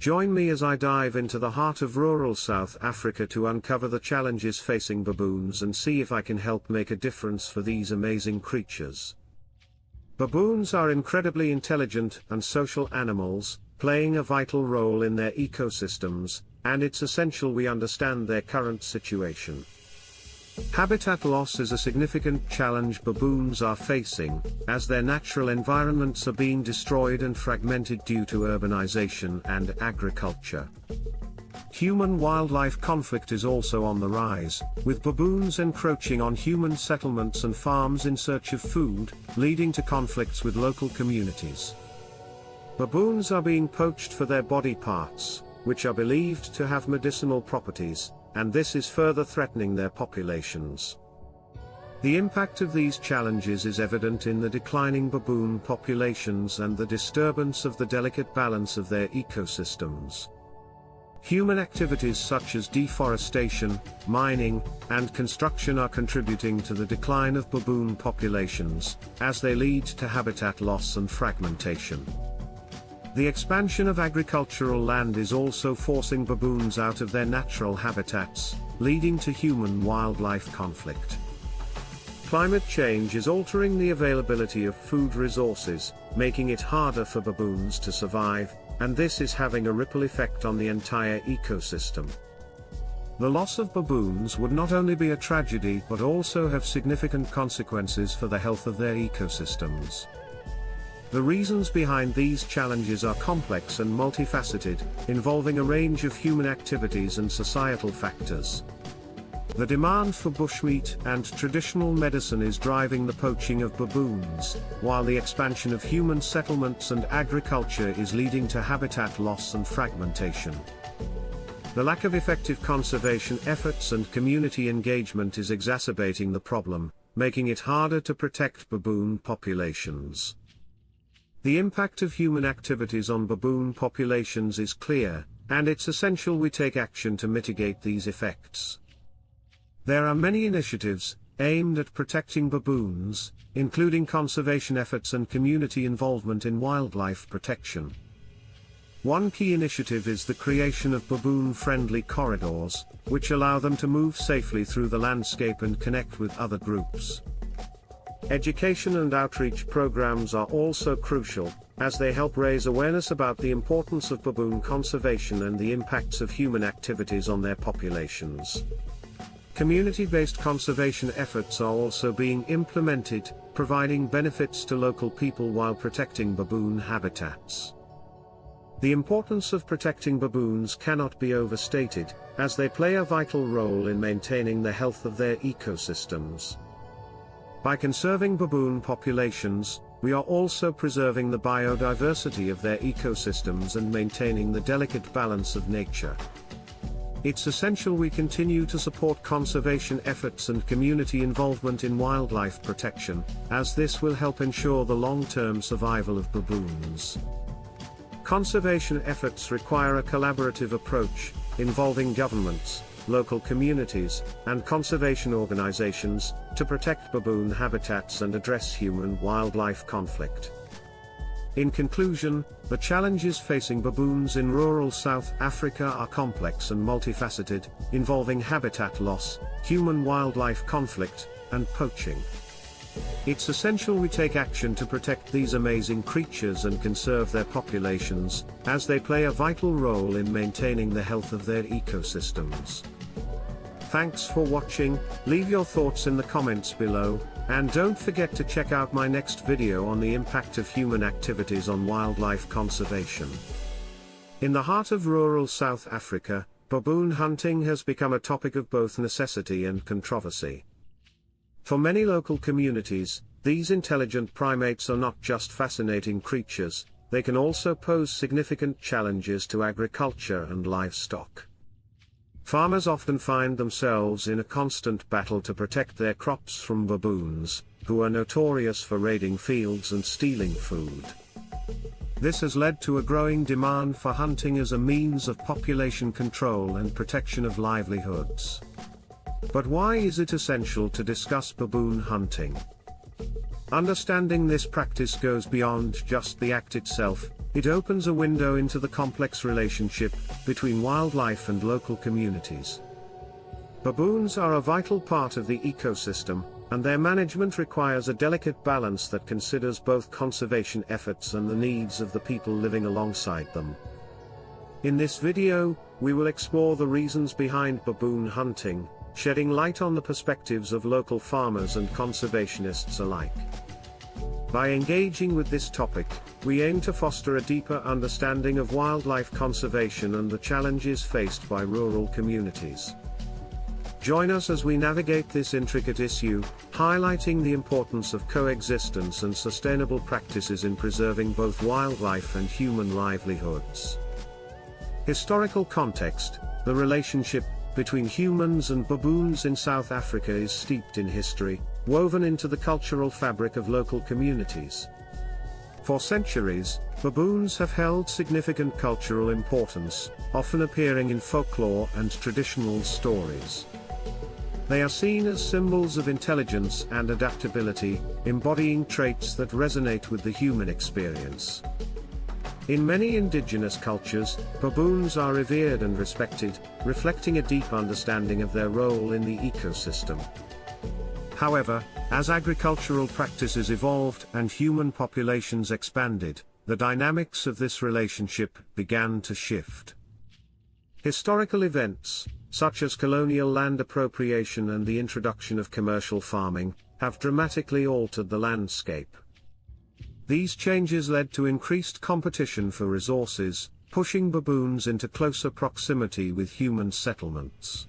Join me as I dive into the heart of rural South Africa to uncover the challenges facing baboons and see if I can help make a difference for these amazing creatures. Baboons are incredibly intelligent and social animals, playing a vital role in their ecosystems, and it's essential we understand their current situation. Habitat loss is a significant challenge baboons are facing, as their natural environments are being destroyed and fragmented due to urbanization and agriculture. Human-wildlife conflict is also on the rise, with baboons encroaching on human settlements and farms in search of food, leading to conflicts with local communities. Baboons are being poached for their body parts, which are believed to have medicinal properties, and this is further threatening their populations. The impact of these challenges is evident in the declining baboon populations and the disturbance of the delicate balance of their ecosystems. Human activities such as deforestation, mining, and construction are contributing to the decline of baboon populations, as they lead to habitat loss and fragmentation. The expansion of agricultural land is also forcing baboons out of their natural habitats, leading to human-wildlife conflict. Climate change is altering the availability of food resources, making it harder for baboons to survive, and this is having a ripple effect on the entire ecosystem. The loss of baboons would not only be a tragedy but also have significant consequences for the health of their ecosystems. The reasons behind these challenges are complex and multifaceted, involving a range of human activities and societal factors. The demand for bushmeat and traditional medicine is driving the poaching of baboons, while the expansion of human settlements and agriculture is leading to habitat loss and fragmentation. The lack of effective conservation efforts and community engagement is exacerbating the problem, making it harder to protect baboon populations. The impact of human activities on baboon populations is clear, and it's essential we take action to mitigate these effects. There are many initiatives aimed at protecting baboons, including conservation efforts and community involvement in wildlife protection. One key initiative is the creation of baboon-friendly corridors, which allow them to move safely through the landscape and connect with other groups. Education and outreach programs are also crucial, as they help raise awareness about the importance of baboon conservation and the impacts of human activities on their populations. Community-based conservation efforts are also being implemented, providing benefits to local people while protecting baboon habitats. The importance of protecting baboons cannot be overstated, as they play a vital role in maintaining the health of their ecosystems. By conserving baboon populations, we are also preserving the biodiversity of their ecosystems and maintaining the delicate balance of nature. It's essential we continue to support conservation efforts and community involvement in wildlife protection, as this will help ensure the long-term survival of baboons. Conservation efforts require a collaborative approach, involving governments, local communities, and conservation organizations, to protect baboon habitats and address human-wildlife conflict. In conclusion, the challenges facing baboons in rural South Africa are complex and multifaceted, involving habitat loss, human-wildlife conflict, and poaching. It's essential we take action to protect these amazing creatures and conserve their populations, as they play a vital role in maintaining the health of their ecosystems. Thanks for watching, leave your thoughts in the comments below, and don't forget to check out my next video on the impact of human activities on wildlife conservation. In the heart of rural South Africa, baboon hunting has become a topic of both necessity and controversy. For many local communities, these intelligent primates are not just fascinating creatures, they can also pose significant challenges to agriculture and livestock. Farmers often find themselves in a constant battle to protect their crops from baboons, who are notorious for raiding fields and stealing food. This has led to a growing demand for hunting as a means of population control and protection of livelihoods. But why is it essential to discuss baboon hunting? Understanding this practice goes beyond just the act itself. It opens a window into the complex relationship between wildlife and local communities. Baboons are a vital part of the ecosystem, and their management requires a delicate balance that considers both conservation efforts and the needs of the people living alongside them. In this video, we will explore the reasons behind baboon hunting, shedding light on the perspectives of local farmers and conservationists alike. By engaging with this topic, we aim to foster a deeper understanding of wildlife conservation and the challenges faced by rural communities. Join us as we navigate this intricate issue, highlighting the importance of coexistence and sustainable practices in preserving both wildlife and human livelihoods. Historical context: the relationship between humans and baboons in South Africa is steeped in history, woven into the cultural fabric of local communities. For centuries, baboons have held significant cultural importance, often appearing in folklore and traditional stories. They are seen as symbols of intelligence and adaptability, embodying traits that resonate with the human experience. In many indigenous cultures, baboons are revered and respected, reflecting a deep understanding of their role in the ecosystem. However, as agricultural practices evolved and human populations expanded, the dynamics of this relationship began to shift. Historical events, such as colonial land appropriation and the introduction of commercial farming, have dramatically altered the landscape. These changes led to increased competition for resources, pushing baboons into closer proximity with human settlements.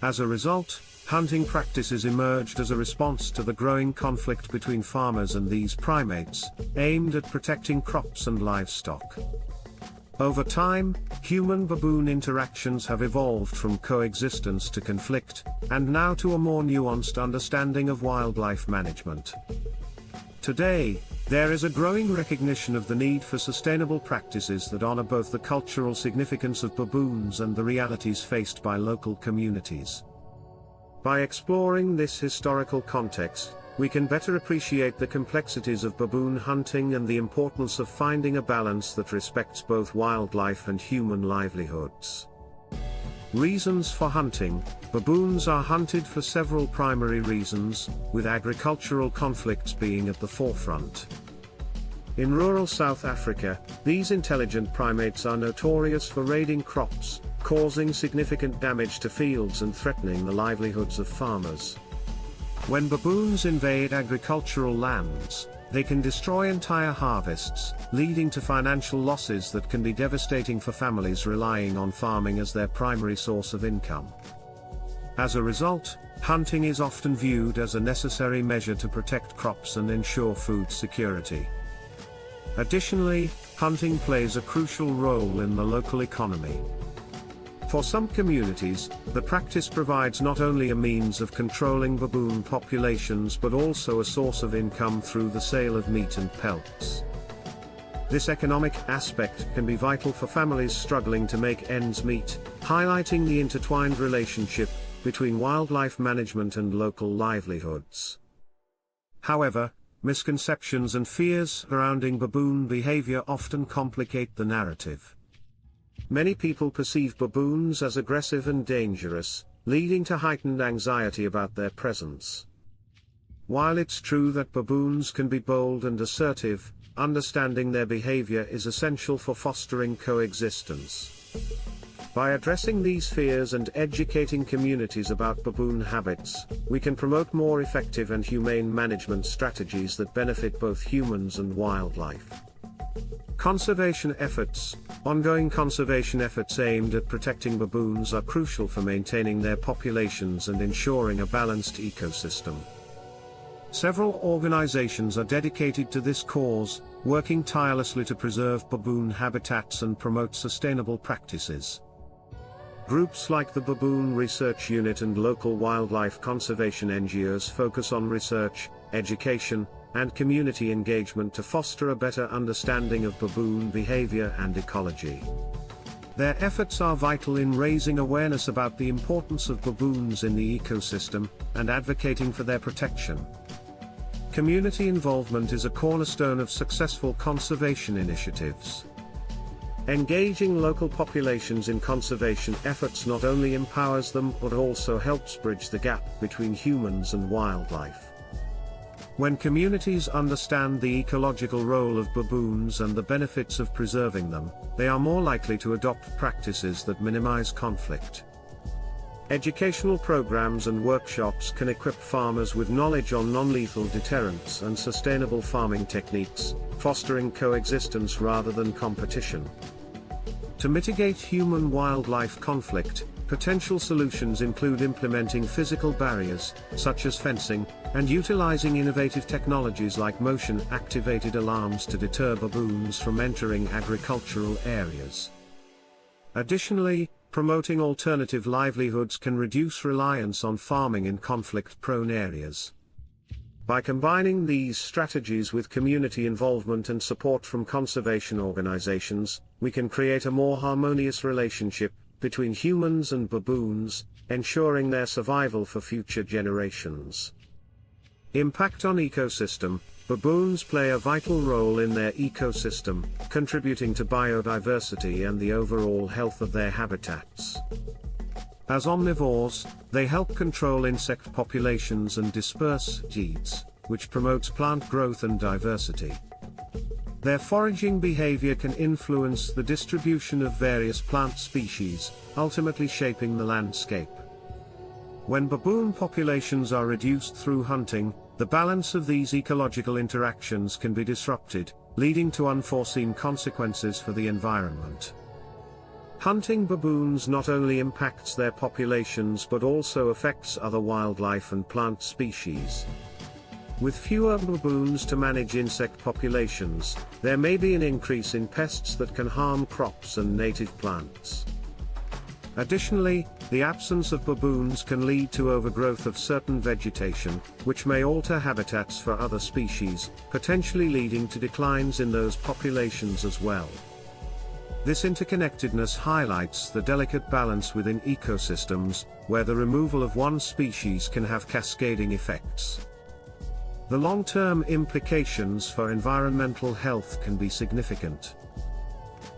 As a result, hunting practices emerged as a response to the growing conflict between farmers and these primates, aimed at protecting crops and livestock. Over time, human-baboon interactions have evolved from coexistence to conflict, and now to a more nuanced understanding of wildlife management. Today, there is a growing recognition of the need for sustainable practices that honor both the cultural significance of baboons and the realities faced by local communities. By exploring this historical context, we can better appreciate the complexities of baboon hunting and the importance of finding a balance that respects both wildlife and human livelihoods. Reasons for hunting: baboons are hunted for several primary reasons, with agricultural conflicts being at the forefront. In rural South Africa, these intelligent primates are notorious for raiding crops, causing significant damage to fields and threatening the livelihoods of farmers. When baboons invade agricultural lands, they can destroy entire harvests, leading to financial losses that can be devastating for families relying on farming as their primary source of income. As a result, hunting is often viewed as a necessary measure to protect crops and ensure food security. Additionally, hunting plays a crucial role in the local economy. For some communities, the practice provides not only a means of controlling baboon populations but also a source of income through the sale of meat and pelts. This economic aspect can be vital for families struggling to make ends meet, highlighting the intertwined relationship between wildlife management and local livelihoods. However, misconceptions and fears surrounding baboon behavior often complicate the narrative. Many people perceive baboons as aggressive and dangerous, leading to heightened anxiety about their presence. While it's true that baboons can be bold and assertive, understanding their behavior is essential for fostering coexistence. By addressing these fears and educating communities about baboon habits, we can promote more effective and humane management strategies that benefit both humans and wildlife. Conservation efforts: ongoing conservation efforts aimed at protecting baboons are crucial for maintaining their populations and ensuring a balanced ecosystem. Several organizations are dedicated to this cause, working tirelessly to preserve baboon habitats and promote sustainable practices. Groups like the Baboon Research Unit and local wildlife conservation NGOs focus on research, education, and community engagement to foster a better understanding of baboon behavior and ecology. Their efforts are vital in raising awareness about the importance of baboons in the ecosystem, and advocating for their protection. Community involvement is a cornerstone of successful conservation initiatives. Engaging local populations in conservation efforts not only empowers them but also helps bridge the gap between humans and wildlife. When communities understand the ecological role of baboons and the benefits of preserving them, they are more likely to adopt practices that minimize conflict. Educational programs and workshops can equip farmers with knowledge on non-lethal deterrents and sustainable farming techniques, fostering coexistence rather than competition. To mitigate human-wildlife conflict, potential solutions include implementing physical barriers, such as fencing, and utilizing innovative technologies like motion-activated alarms to deter baboons from entering agricultural areas. Additionally, promoting alternative livelihoods can reduce reliance on farming in conflict-prone areas. By combining these strategies with community involvement and support from conservation organizations, we can create a more harmonious relationship between humans and baboons, ensuring their survival for future generations. Impact on ecosystem. Baboons play a vital role in their ecosystem, contributing to biodiversity and the overall health of their habitats. As omnivores, they help control insect populations and disperse seeds, which promotes plant growth and diversity. Their foraging behavior can influence the distribution of various plant species, ultimately shaping the landscape. When baboon populations are reduced through hunting, the balance of these ecological interactions can be disrupted, leading to unforeseen consequences for the environment. Hunting baboons not only impacts their populations but also affects other wildlife and plant species. With fewer baboons to manage insect populations, there may be an increase in pests that can harm crops and native plants. Additionally, the absence of baboons can lead to overgrowth of certain vegetation, which may alter habitats for other species, potentially leading to declines in those populations as well. This interconnectedness highlights the delicate balance within ecosystems, where the removal of one species can have cascading effects. The long-term implications for environmental health can be significant.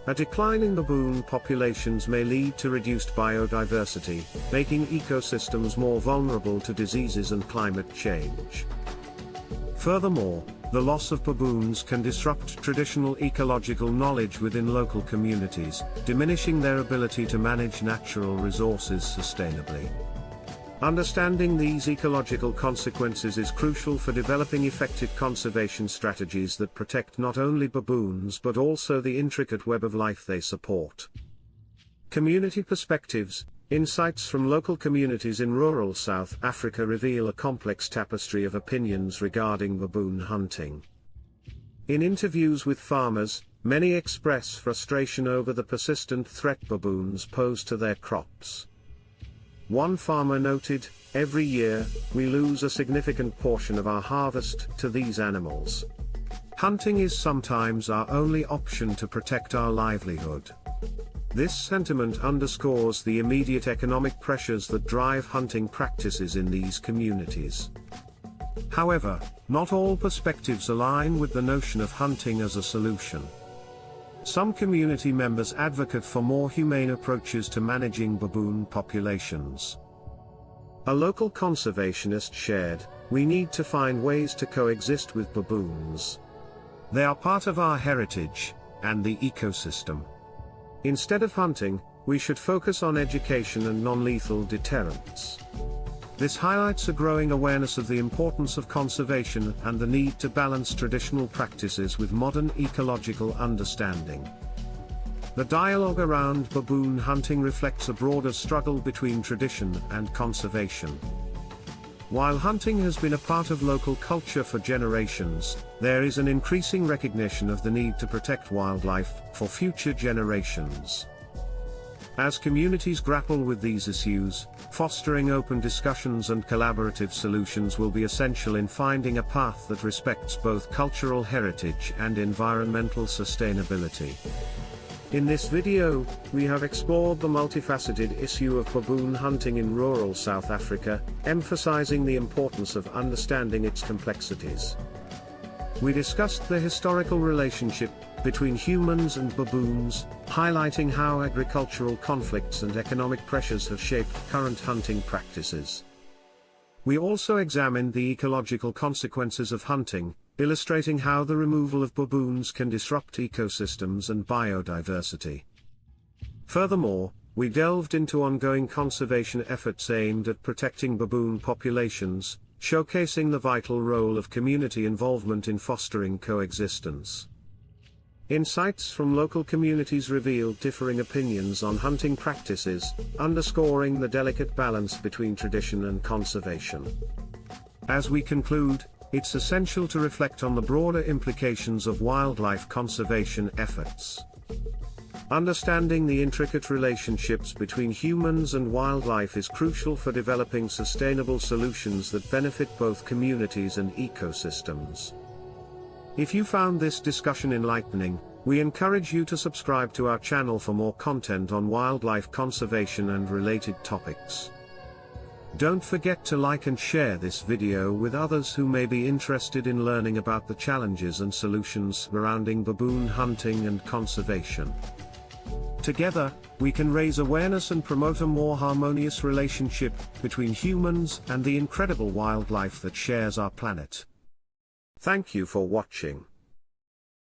A decline in baboon populations may lead to reduced biodiversity, making ecosystems more vulnerable to diseases and climate change. Furthermore, the loss of baboons can disrupt traditional ecological knowledge within local communities, diminishing their ability to manage natural resources sustainably. Understanding these ecological consequences is crucial for developing effective conservation strategies that protect not only baboons but also the intricate web of life they support. Community perspectives. Insights from local communities in rural South Africa reveal a complex tapestry of opinions regarding baboon hunting. In interviews with farmers, many express frustration over the persistent threat baboons pose to their crops. One farmer noted, "Every year, we lose a significant portion of our harvest to these animals. Hunting is sometimes our only option to protect our livelihood." This sentiment underscores the immediate economic pressures that drive hunting practices in these communities. However, not all perspectives align with the notion of hunting as a solution. Some community members advocate for more humane approaches to managing baboon populations. A local conservationist shared, "We need to find ways to coexist with baboons. They are part of our heritage and the ecosystem. Instead of hunting, we should focus on education and non-lethal deterrents." This highlights a growing awareness of the importance of conservation and the need to balance traditional practices with modern ecological understanding. The dialogue around baboon hunting reflects a broader struggle between tradition and conservation. While hunting has been a part of local culture for generations, there is an increasing recognition of the need to protect wildlife for future generations. As communities grapple with these issues, fostering open discussions and collaborative solutions will be essential in finding a path that respects both cultural heritage and environmental sustainability. In this video, we have explored the multifaceted issue of baboon hunting in rural South Africa, emphasizing the importance of understanding its complexities. We discussed the historical relationship between humans and baboons, highlighting how agricultural conflicts and economic pressures have shaped current hunting practices. We also examined the ecological consequences of hunting, illustrating how the removal of baboons can disrupt ecosystems and biodiversity. Furthermore, we delved into ongoing conservation efforts aimed at protecting baboon populations, showcasing the vital role of community involvement in fostering coexistence. Insights from local communities revealed differing opinions on hunting practices, underscoring the delicate balance between tradition and conservation. As we conclude, it's essential to reflect on the broader implications of wildlife conservation efforts. Understanding the intricate relationships between humans and wildlife is crucial for developing sustainable solutions that benefit both communities and ecosystems. If you found this discussion enlightening, we encourage you to subscribe to our channel for more content on wildlife conservation and related topics. Don't forget to like and share this video with others who may be interested in learning about the challenges and solutions surrounding baboon hunting and conservation. Together, we can raise awareness and promote a more harmonious relationship between humans and the incredible wildlife that shares our planet. Thank you for watching.